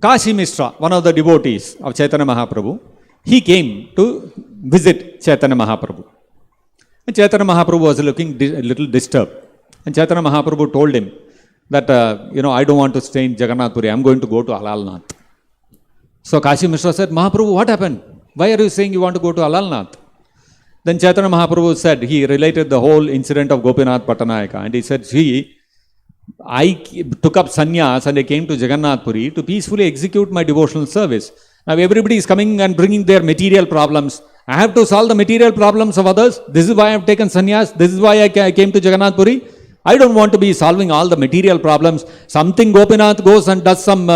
Kashi Mishra, one of the devotees of Chaitanya Mahaprabhu, he came to visit Chaitanya Mahaprabhu. And Chaitanya Mahaprabhu was looking a little disturbed. And Chaitanya Mahaprabhu told him that, I don't want to stay in Jagannath Puri, I'm going to go to Alalnath. So Kashi Mishra said, Mahaprabhu, what happened? Why are you saying you want to go to Alalnath? Then Chaitanya Mahaprabhu said, he related the whole incident of Gopinath Pattanayaka. And he said, I took up sannyas and I came to Jagannath Puri to peacefully execute my devotional service. Now everybody is coming and bringing their material problems. I have to solve the material problems of others. This is why I have taken sannyas. This is why I came to Jagannath Puri. I don't want to be solving all the material problems. Something Gopinath goes and does some,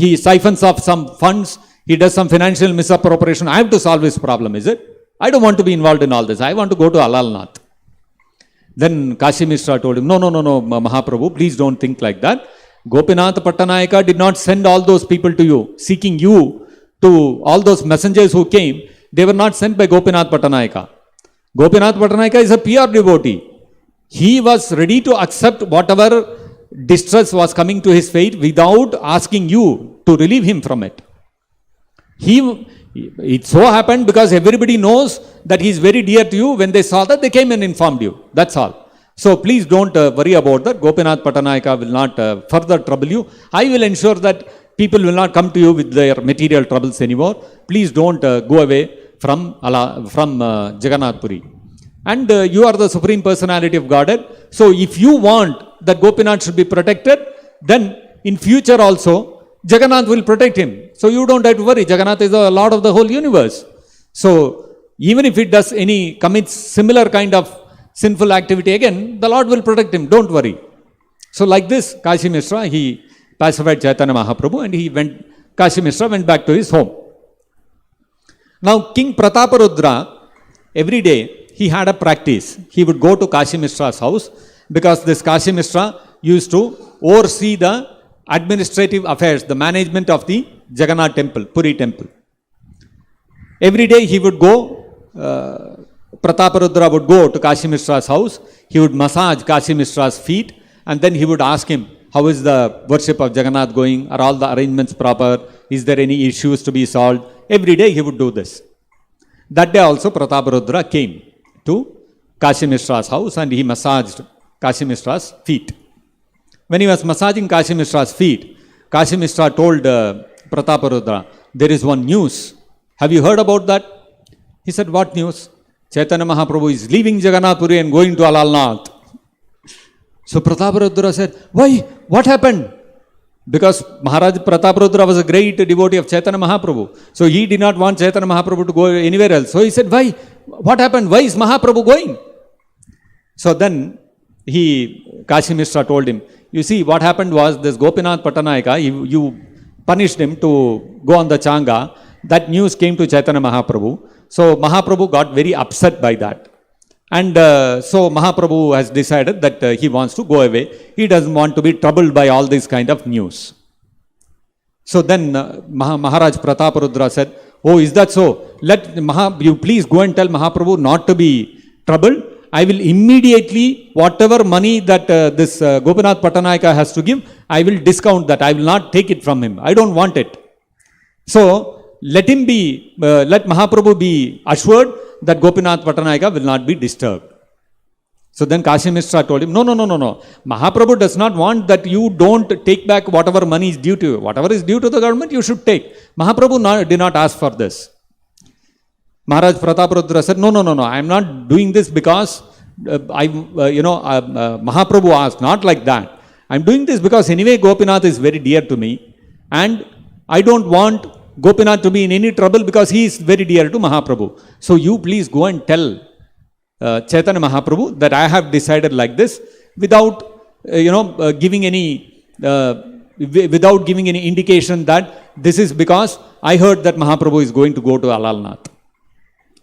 he siphons off some funds. He does some financial misappropriation. I have to solve his problem, is it? I don't want to be involved in all this. I want to go to Alalnath. Then Kashi Mishra told him, no, Mahaprabhu, please don't think like that. Gopinath Pattanayaka did not send all those people to you, seeking you to all those messengers who came. They were not sent by Gopinath Pattanayaka. Gopinath Pattanayaka is a pure devotee. He was ready to accept whatever distress was coming to his fate without asking you to relieve him from it. It so happened because everybody knows that he is very dear to you. When they saw that, they came and informed you. That's all. So please don't worry about that. Gopinath Pattanayaka will not further trouble you. I will ensure that people will not come to you with their material troubles anymore. Please don't go away from Jagannath Puri. And you are the Supreme Personality of Godhead. So if you want that Gopinath should be protected, then in future also, Jagannath will protect him. So you don't have to worry. Jagannath is the Lord of the whole universe. So even if it commits similar kind of sinful activity again, the Lord will protect him. Don't worry. So like this, Kashi Mishra, he pacified Chaitanya Mahaprabhu and Kashi Mishra went back to his home. Now King Prataparudra, every day he had a practice. He would go to Kashi Mishra's house because this Kashi Mishra used to oversee the administrative affairs, the management of the Jagannath temple, Puri temple. Every day he would go, Prataparudra would go to Kashi Mishra's house, he would massage Kashi Mishra's feet, and then he would ask him, how is the worship of Jagannath going? Are all the arrangements proper? Is there any issues to be solved? Every day he would do this. That day also Prataparudra came to Kashi Mishra's house and he massaged Kashi Mishra's feet. When he was massaging Kashi Mishra's feet, Kashi Mishra told Prataparudra, there is one news. Have you heard about that? He said, what news? Chaitanya Mahaprabhu is leaving Jagannath Puri and going to Alalnath. So Prataparudra said, why? What happened? Because Maharaj Prataparudra was a great devotee of Chaitanya Mahaprabhu. So he did not want Chaitanya Mahaprabhu to go anywhere else. So he said, why? What happened? Why is Mahaprabhu going? So then Kashi Mishra told him, you see, what happened was this Gopinath Pattanayaka, you punished him to go on the Changa. That news came to Chaitanya Mahaprabhu. So Mahaprabhu got very upset by that. And so Mahaprabhu has decided that he wants to go away. He doesn't want to be troubled by all this kind of news. So then Maharaj Prataparudra said, oh, is that so? You please go and tell Mahaprabhu not to be troubled. I will immediately, whatever money that this Gopinath Pattanayaka has to give, I will discount that. I will not take it from him. I don't want it. So let Mahaprabhu be assured that Gopinath Pattanayaka will not be disturbed. So then Kashi Mishra told him, no. Mahaprabhu does not want that you don't take back whatever money is due to you. Whatever is due to the government, you should take. Mahaprabhu did not ask for this. Maharaj Prataparudra said, no, I am not doing this because Mahaprabhu asked, not like that. I am doing this because anyway Gopinath is very dear to me and I don't want Gopinath to be in any trouble because he is very dear to Mahaprabhu. So you please go and tell Chaitanya Mahaprabhu that I have decided like this without giving any indication that this is because I heard that Mahaprabhu is going to go to Alalnath.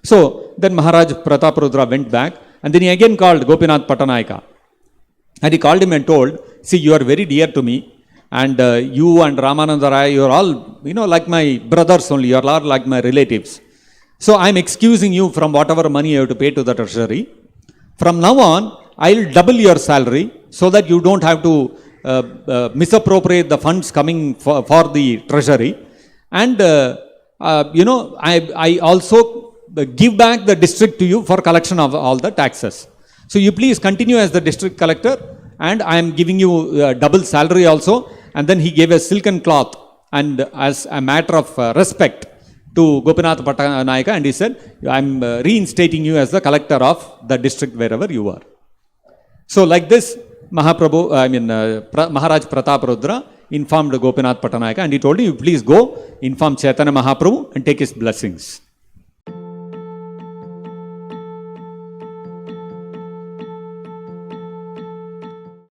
So then Maharaj Prataparudra went back and then he again called Gopinath Pattanayaka. And he called him and told, see, you are very dear to me and you and Ramananda Rai, you are all, like my brothers only, you are all like my relatives. So I am excusing you from whatever money you have to pay to the treasury. From now on, I will double your salary so that you don't have to misappropriate the funds coming for the treasury. And, I also give back the district to you for collection of all the taxes. So you please continue as the district collector, and I am giving you double salary also. And then he gave a silken cloth, and as a matter of respect to Gopinath Pattanayaka, and he said, I am reinstating you as the collector of the district wherever you are. So like this, Maharaj Pratap Rudra informed Gopinath Pattanayaka, and he told him, you please go inform Chaitanya Mahaprabhu and take his blessings.